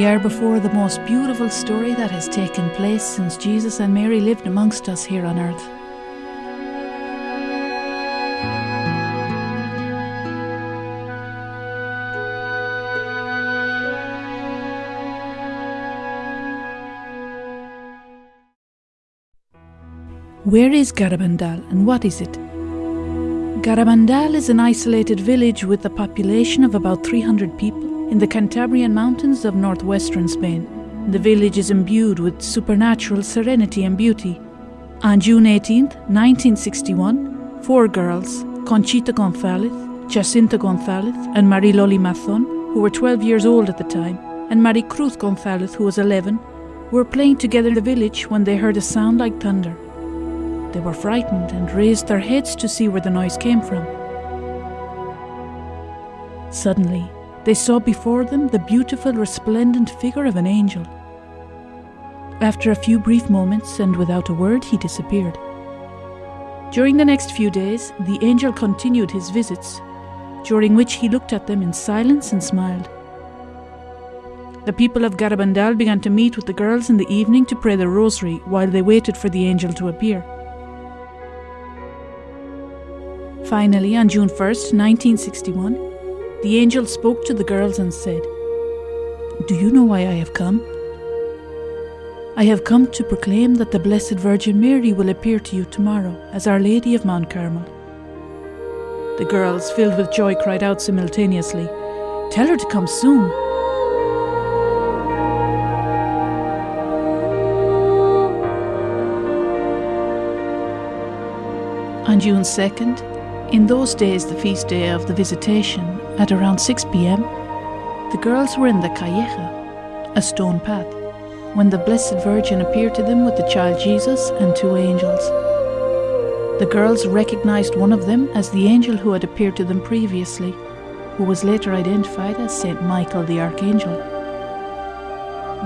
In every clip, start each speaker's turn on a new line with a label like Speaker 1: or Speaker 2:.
Speaker 1: are before the most beautiful story that has taken place since Jesus and Mary lived amongst us here on earth. Where is Garabandal and what is it? Garabandal is an isolated village with a population of about 300 people in the Cantabrian mountains of northwestern Spain. The village is imbued with supernatural serenity and beauty. On June 18, 1961, 4 girls, Conchita González, Jacinta González and Mariloli Mazón, who were 12 years old at the time, and Maricruz González, who was 11, were playing together in the village when they heard a sound like thunder. They were frightened and raised their heads to see where the noise came from. Suddenly, they saw before them the beautiful, resplendent figure of an angel. After a few brief moments and without a word, he disappeared. During the next few days, the angel continued his visits, during which he looked at them in silence and smiled. The people of Garabandal began to meet with the girls in the evening to pray the rosary while they waited for the angel to appear. Finally, on June 1st, 1961, the angel spoke to the girls and said, "Do you know why I have come? I have come to proclaim that the Blessed Virgin Mary will appear to you tomorrow as Our Lady of Mount Carmel." The girls, filled with joy, cried out simultaneously, "Tell her to come soon." On June 2nd, in those days the feast day of the Visitation, at around 6 p.m, the girls were in the Calleja, a stone path, when the Blessed Virgin appeared to them with the child Jesus and 2 angels. The girls recognized one of them as the angel who had appeared to them previously, who was later identified as Saint Michael the Archangel.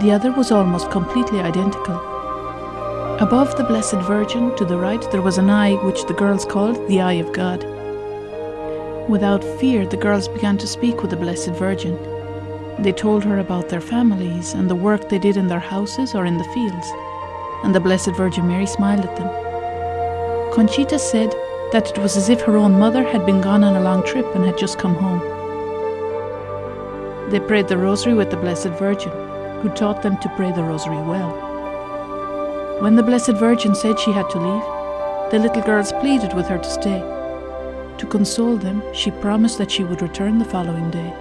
Speaker 1: The other was almost completely identical. Above the Blessed Virgin, to the right, there was an eye which the girls called the Eye of God. Without fear, the girls began to speak with the Blessed Virgin. They told her about their families and the work they did in their houses or in the fields, and the Blessed Virgin Mary smiled at them. Conchita said that it was as if her own mother had been gone on a long trip and had just come home. They prayed the rosary with the Blessed Virgin, who taught them to pray the rosary well. When the Blessed Virgin said she had to leave, the little girls pleaded with her to stay. To console them, she promised that she would return the following day.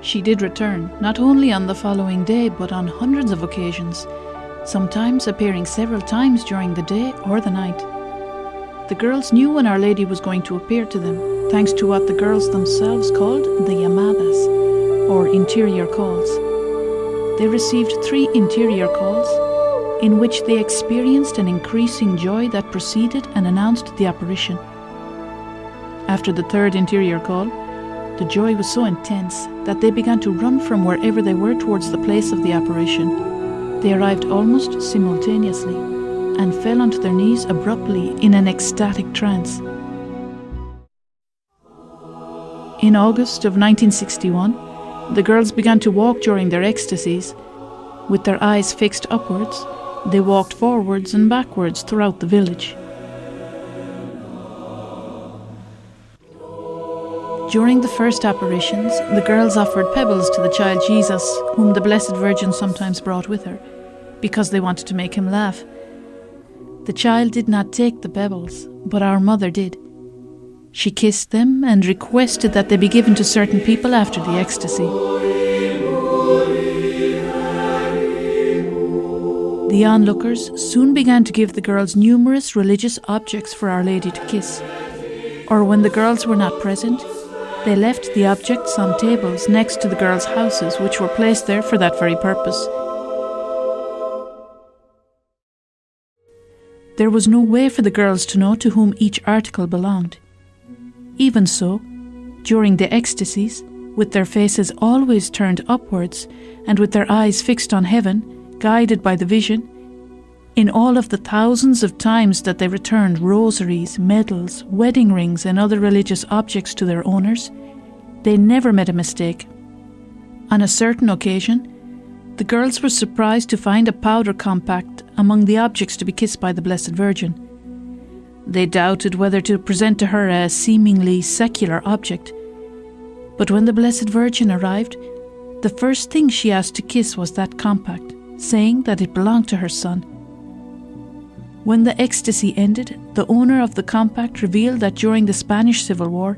Speaker 1: She did return, not only on the following day, but on hundreds of occasions, sometimes appearing several times during the day or the night. The girls knew when Our Lady was going to appear to them, thanks to what the girls themselves called the llamadas, or interior calls. They received 3 interior calls, in which they experienced an increasing joy that preceded and announced the apparition. After the 3rd interior call, the joy was so intense that they began to run from wherever they were towards the place of the apparition. They arrived almost simultaneously and fell onto their knees abruptly in an ecstatic trance. In August of 1961, the girls began to walk during their ecstasies. With their eyes fixed upwards, they walked forwards and backwards throughout the village. During the first apparitions, the girls offered pebbles to the child Jesus, whom the Blessed Virgin sometimes brought with her, because they wanted to make him laugh. The child did not take the pebbles, but our mother did. She kissed them and requested that they be given to certain people after the ecstasy. The onlookers soon began to give the girls numerous religious objects for Our Lady to kiss. Or when the girls were not present, they left the objects on tables next to the girls' houses, which were placed there for that very purpose. There was no way for the girls to know to whom each article belonged. Even so, during the ecstasies, with their faces always turned upwards and with their eyes fixed on heaven, guided by the vision, in all of the thousands of times that they returned rosaries, medals, wedding rings and other religious objects to their owners, they never made a mistake. On a certain occasion, the girls were surprised to find a powder compact among the objects to be kissed by the Blessed Virgin. They doubted whether to present to her a seemingly secular object. But when the Blessed Virgin arrived, the first thing she asked to kiss was that compact, saying that it belonged to her son. When the ecstasy ended, the owner of the compact revealed that during the Spanish Civil War,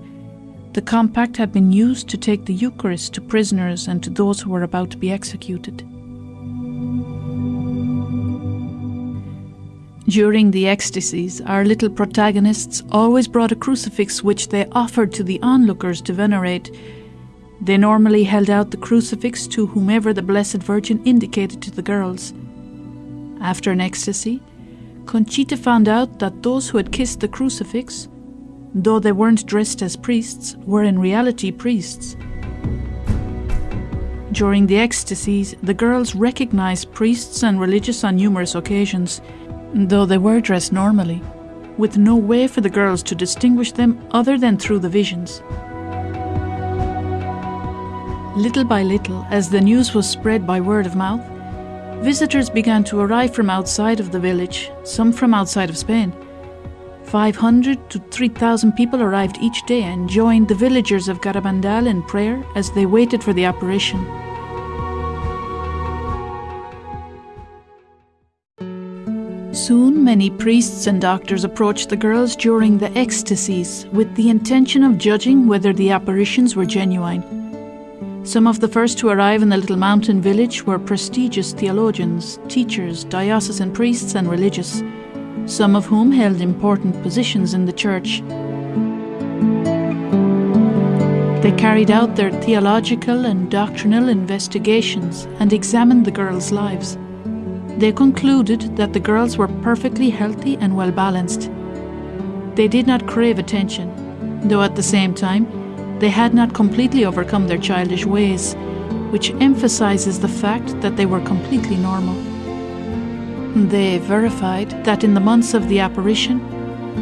Speaker 1: the compact had been used to take the Eucharist to prisoners and to those who were about to be executed. During the ecstasies, our little protagonists always brought a crucifix which they offered to the onlookers to venerate. They normally held out the crucifix to whomever the Blessed Virgin indicated to the girls. After an ecstasy, Conchita found out that those who had kissed the crucifix, though they weren't dressed as priests, were in reality priests. During the ecstasies, the girls recognized priests and religious on numerous occasions, though they were dressed normally, with no way for the girls to distinguish them other than through the visions. Little by little, as the news was spread by word of mouth, visitors began to arrive from outside of the village, some from outside of Spain. 500 to 3,000 people arrived each day and joined the villagers of Garabandal in prayer as they waited for the apparition. Soon many priests and doctors approached the girls during the ecstasies with the intention of judging whether the apparitions were genuine. Some of the first to arrive in the little mountain village were prestigious theologians, teachers, diocesan priests and religious, some of whom held important positions in the church. They carried out their theological and doctrinal investigations and examined the girls' lives. They concluded that the girls were perfectly healthy and well-balanced. They did not crave attention, though at the same time, they had not completely overcome their childish ways, which emphasizes the fact that they were completely normal. They verified that in the months of the apparition,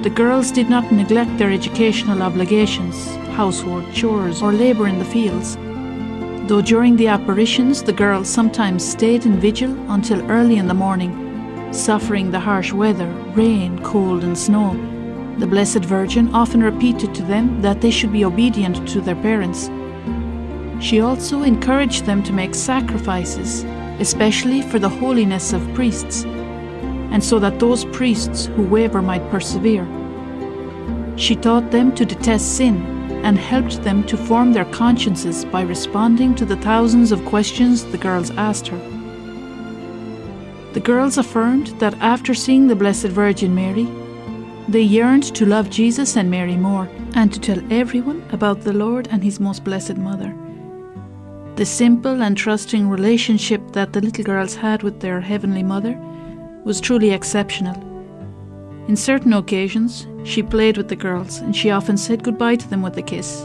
Speaker 1: the girls did not neglect their educational obligations, household chores, or labor in the fields. Though during the apparitions, the girls sometimes stayed in vigil until early in the morning, suffering the harsh weather, rain, cold, and snow. The Blessed Virgin often repeated to them that they should be obedient to their parents. She also encouraged them to make sacrifices, especially for the holiness of priests, and so that those priests who waver might persevere. She taught them to detest sin and helped them to form their consciences by responding to the thousands of questions the girls asked her. The girls affirmed that after seeing the Blessed Virgin Mary, they yearned to love Jesus and Mary more, and to tell everyone about the Lord and His Most Blessed Mother. The simple and trusting relationship that the little girls had with their Heavenly Mother was truly exceptional. In certain occasions, she played with the girls, and she often said goodbye to them with a kiss.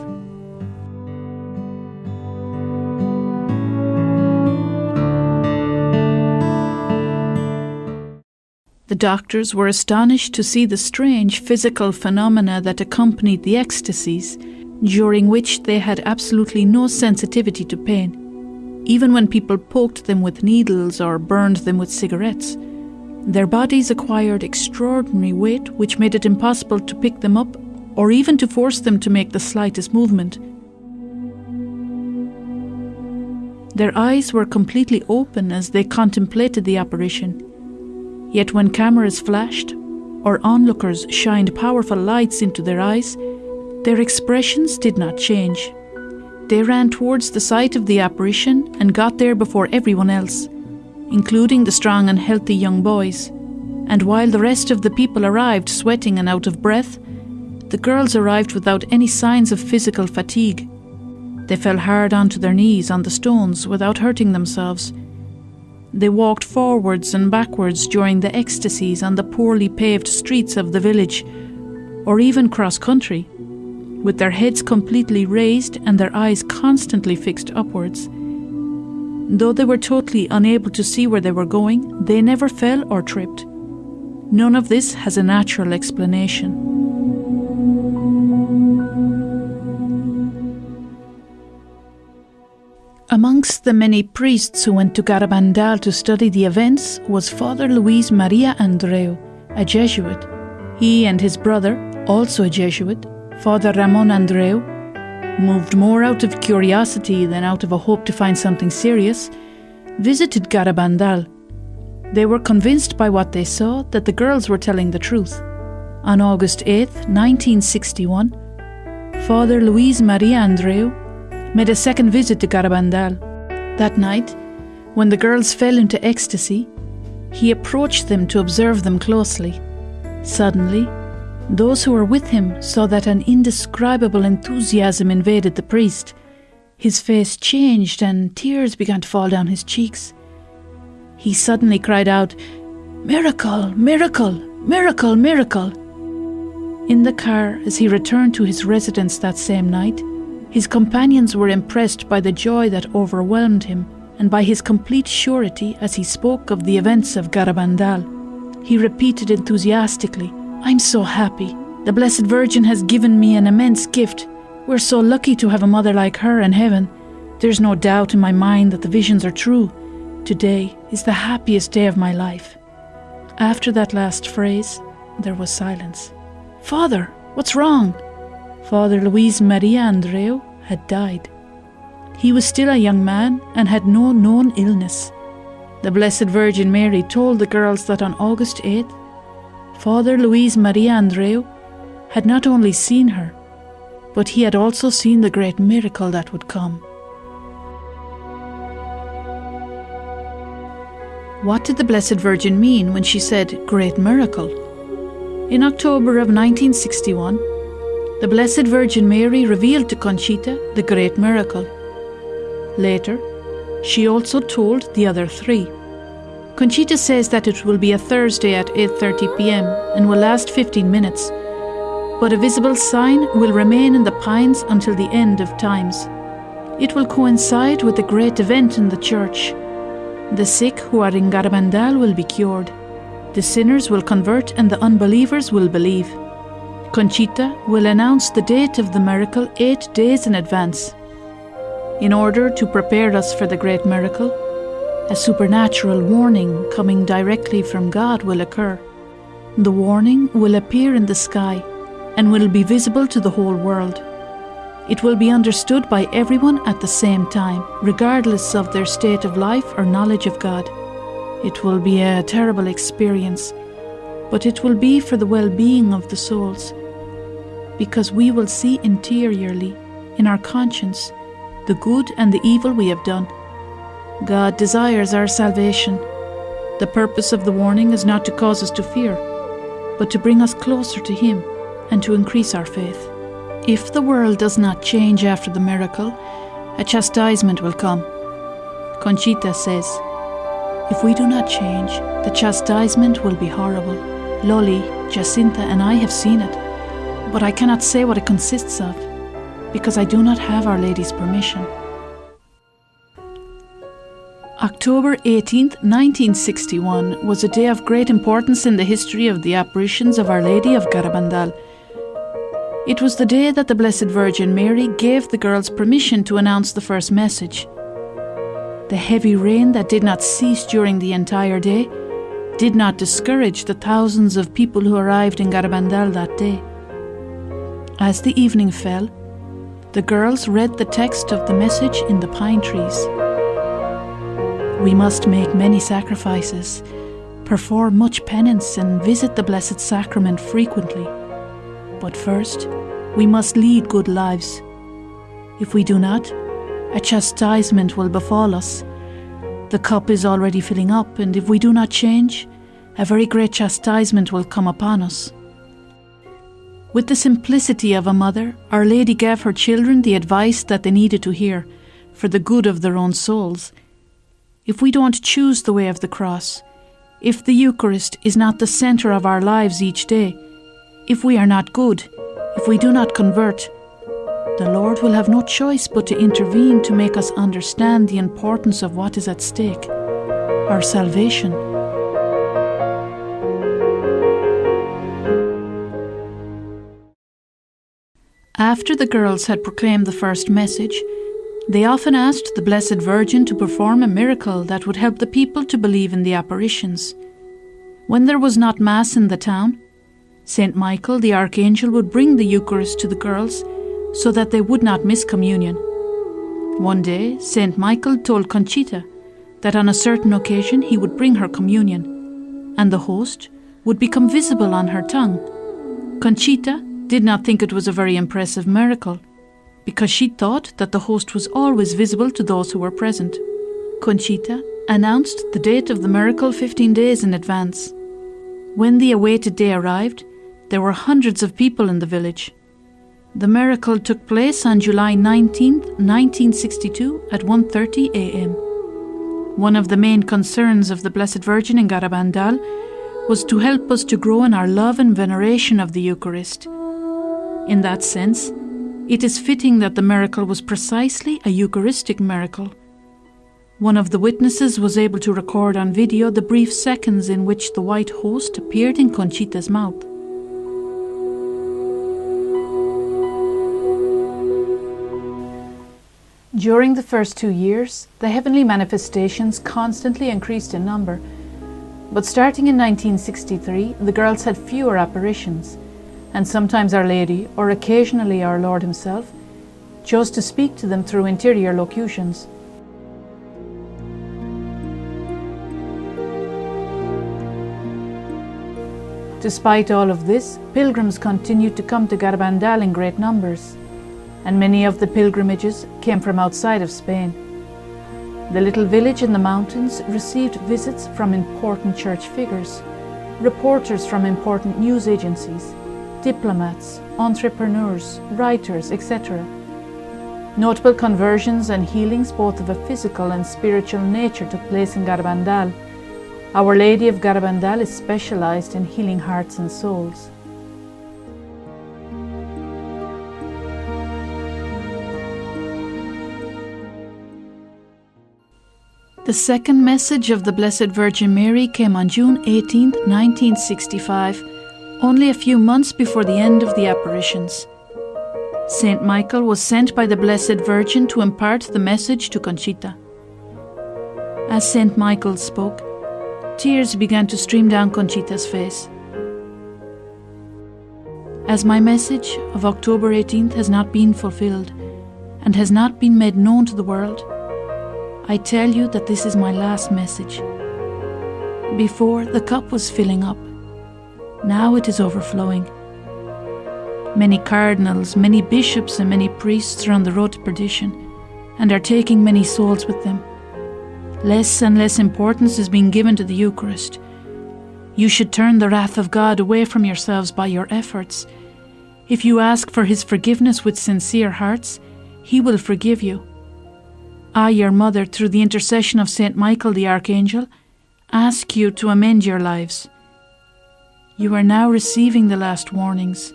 Speaker 1: The doctors were astonished to see the strange physical phenomena that accompanied the ecstasies, during which they had absolutely no sensitivity to pain. Even when people poked them with needles or burned them with cigarettes, their bodies acquired extraordinary weight which made it impossible to pick them up or even to force them to make the slightest movement. Their eyes were completely open as they contemplated the apparition. Yet when cameras flashed, or onlookers shined powerful lights into their eyes, their expressions did not change. They ran towards the site of the apparition and got there before everyone else, including the strong and healthy young boys. And while the rest of the people arrived sweating and out of breath, the girls arrived without any signs of physical fatigue. They fell hard onto their knees on the stones without hurting themselves. They walked forwards and backwards during the ecstasies on the poorly paved streets of the village, or even cross-country, with their heads completely raised and their eyes constantly fixed upwards. Though they were totally unable to see where they were going, they never fell or tripped. None of this has a natural explanation. Amongst the many priests who went to Garabandal to study the events was Father Luis Maria Andreu, a Jesuit. He and his brother, also a Jesuit, Father Ramon Andreu, moved more out of curiosity than out of a hope to find something serious, visited Garabandal. They were convinced by what they saw that the girls were telling the truth. On August 8, 1961, Father Luis Maria Andreu made a second visit to Garabandal. That night, when the girls fell into ecstasy, he approached them to observe them closely. Suddenly, those who were with him saw that an indescribable enthusiasm invaded the priest. His face changed and tears began to fall down his cheeks. He suddenly cried out, "Miracle! Miracle! Miracle! Miracle!" In the car, as he returned to his residence that same night, his companions were impressed by the joy that overwhelmed him and by his complete surety as he spoke of the events of Garabandal. He repeated enthusiastically, "I'm so happy. The Blessed Virgin has given me an immense gift. We're so lucky to have a mother like her in heaven. There's no doubt in my mind that the visions are true. Today is the happiest day of my life." After that last phrase, there was silence. "Father, what's wrong?" Father Luis Maria Andreu had died. He was still a young man and had no known illness. The Blessed Virgin Mary told the girls that on August 8th, Father Luis Maria Andreu had not only seen her, but he had also seen the great miracle that would come. What did the Blessed Virgin mean when she said great miracle? In October of 1961, the Blessed Virgin Mary revealed to Conchita the great miracle. Later, she also told the other three. Conchita says that it will be a Thursday at 8:30 p.m. and will last 15 minutes, but a visible sign will remain in the pines until the end of times. It will coincide with a great event in the church. The sick who are in Garabandal will be cured. The sinners will convert and the unbelievers will believe. Conchita will announce the date of the miracle 8 days in advance. In order to prepare us for the great miracle, a supernatural warning coming directly from God will occur. The warning will appear in the sky and will be visible to the whole world. It will be understood by everyone at the same time, regardless of their state of life or knowledge of God. It will be a terrible experience, but it will be for the well-being of the souls, because we will see interiorly, in our conscience, the good and the evil we have done. God desires our salvation. The purpose of the warning is not to cause us to fear, but to bring us closer to Him and to increase our faith. If the world does not change after the miracle, a chastisement will come. Conchita says, if we do not change, the chastisement will be horrible. Loli, Jacinta and I have seen it, but I cannot say what it consists of, because I do not have Our Lady's permission. October 18th, 1961 was a day of great importance in the history of the apparitions of Our Lady of Garabandal. It was the day that the Blessed Virgin Mary gave the girls permission to announce the first message. The heavy rain that did not cease during the entire day did not discourage the thousands of people who arrived in Garabandal that day. As the evening fell, the girls read the text of the message in the pine trees. We must make many sacrifices, perform much penance and visit the Blessed Sacrament frequently. But first, we must lead good lives. If we do not, a chastisement will befall us. The cup is already filling up, and if we do not change, a very great chastisement will come upon us. With the simplicity of a mother, Our Lady gave her children the advice that they needed to hear for the good of their own souls. If we don't choose the way of the cross, if the Eucharist is not the centre of our lives each day, if we are not good, if we do not convert, the Lord will have no choice but to intervene to make us understand the importance of what is at stake, our salvation. After the girls had proclaimed the first message, They often asked the Blessed Virgin to perform a miracle that would help the people to believe in the apparitions. When there was not Mass in the town, Saint Michael the Archangel would bring the Eucharist to the girls so that they would not miss communion. One day, Saint Michael told Conchita that on a certain occasion he would bring her communion, and the host would become visible on her tongue. Conchita did not think it was a very impressive miracle, because she thought that the host was always visible to those who were present. Conchita announced the date of the miracle 15 days in advance. When the awaited day arrived, there were hundreds of people in the village. The miracle took place on July 19, 1962 at 1:30 a.m. One of the main concerns of the Blessed Virgin in Garabandal was to help us to grow in our love and veneration of the Eucharist. In that sense, it is fitting that the miracle was precisely a Eucharistic miracle. One of the witnesses was able to record on video the brief seconds in which the white host appeared in Conchita's mouth. During the first 2 years, the heavenly manifestations constantly increased in number, but starting in 1963, the girls had fewer apparitions, and sometimes Our Lady, or occasionally our Lord Himself, chose to speak to them through interior locutions. Despite all of this, pilgrims continued to come to Garabandal in great numbers, and many of the pilgrimages came from outside of Spain. The little village in the mountains received visits from important church figures, reporters from important news agencies, diplomats, entrepreneurs, writers, etc. Notable conversions and healings both of a physical and spiritual nature took place in Garabandal. Our Lady of Garabandal is specialized in healing hearts and souls. The second message of the Blessed Virgin Mary came on June 18, 1965, only a few months before the end of the apparitions. Saint Michael was sent by the Blessed Virgin to impart the message to Conchita. As Saint Michael spoke, tears began to stream down Conchita's face. As my message of October 18th has not been fulfilled and has not been made known to the world, I tell you that this is my last message. Before, the cup was filling up. Now it is overflowing. Many cardinals, many bishops and many priests are on the road to perdition and are taking many souls with them. Less and less importance is being given to the Eucharist. You should turn the wrath of God away from yourselves by your efforts. If you ask for His forgiveness with sincere hearts, He will forgive you. I, your mother, through the intercession of Saint Michael the Archangel, ask you to amend your lives. You are now receiving the last warnings.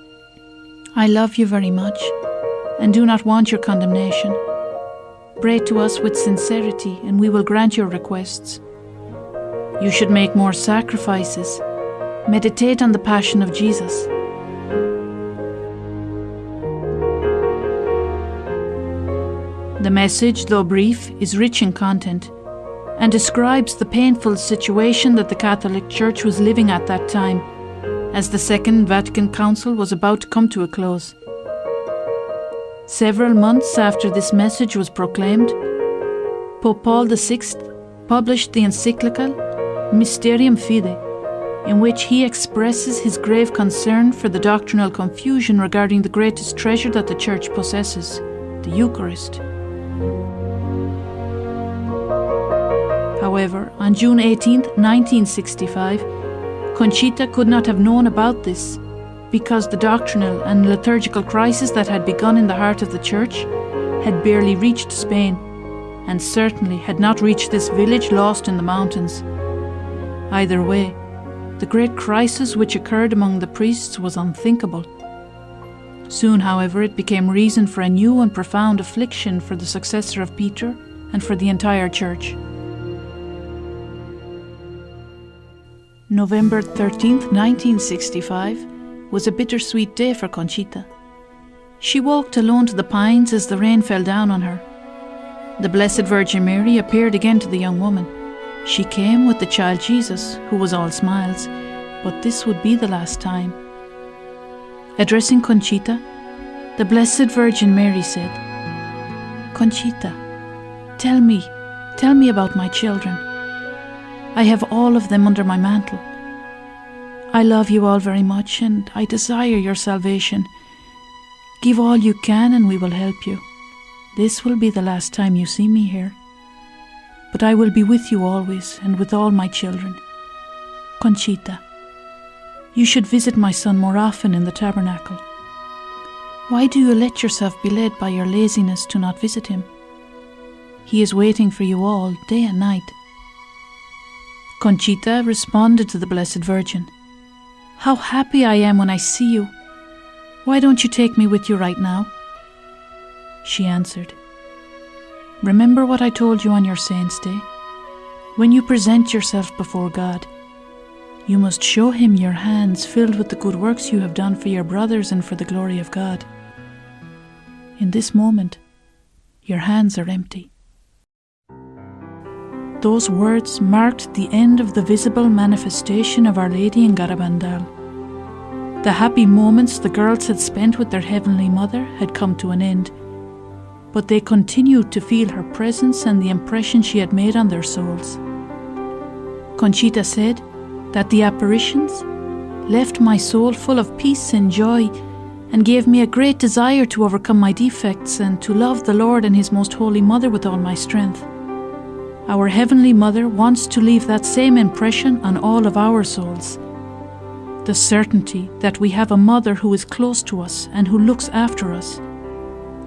Speaker 1: I love you very much and do not want your condemnation. Pray to us with sincerity and we will grant your requests. You should make more sacrifices. Meditate on the Passion of Jesus. The message, though brief, is rich in content and describes the painful situation that the Catholic Church was living at that time, as the Second Vatican Council was about to come to a close. Several months after this message was proclaimed, Pope Paul VI published the encyclical Mysterium Fidei, in which he expresses his grave concern for the doctrinal confusion regarding the greatest treasure that the Church possesses, the Eucharist. However, on June 18, 1965, Conchita could not have known about this because the doctrinal and liturgical crisis that had begun in the heart of the Church had barely reached Spain, and certainly had not reached this village lost in the mountains. Either way, the great crisis which occurred among the priests was unthinkable. Soon, however, it became reason for a new and profound affliction for the successor of Peter and for the entire Church. November 13th, 1965 was a bittersweet day for Conchita. She walked alone to the pines as the rain fell down on her. The Blessed Virgin Mary appeared again to the young woman. She came with the child Jesus, who was all smiles, but this would be the last time. Addressing Conchita, the Blessed Virgin Mary said, "Conchita, tell me about my children. I have all of them under my mantle. I love you all very much and I desire your salvation. Give all you can and we will help you. This will be the last time you see me here. But I will be with you always and with all my children. Conchita, you should visit my son more often in the tabernacle. Why do you let yourself be led by your laziness to not visit him? He is waiting for you all, day and night." Conchita responded to the Blessed Virgin, "How happy I am when I see you. Why don't you take me with you right now?" She answered, "Remember what I told you on your Saints' Day? When you present yourself before God, you must show him your hands filled with the good works you have done for your brothers and for the glory of God. In this moment, your hands are empty." Those words marked the end of the visible manifestation of Our Lady in Garabandal. The happy moments the girls had spent with their Heavenly Mother had come to an end, but they continued to feel her presence and the impression she had made on their souls. Conchita said that the apparitions left my soul full of peace and joy and gave me a great desire to overcome my defects and to love the Lord and His Most Holy Mother with all my strength. Our Heavenly Mother wants to leave that same impression on all of our souls. The certainty that we have a Mother who is close to us and who looks after us.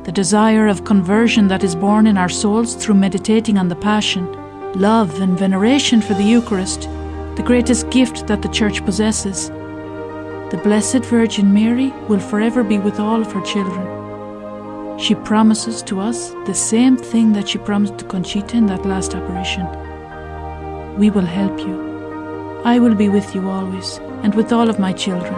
Speaker 1: The desire of conversion that is born in our souls through meditating on the Passion. Love and veneration for the Eucharist, the greatest gift that the Church possesses. The Blessed Virgin Mary will forever be with all of her children. She promises to us the same thing that she promised to Conchita in that last apparition. "We will help you. I will be with you always, and with all of my children.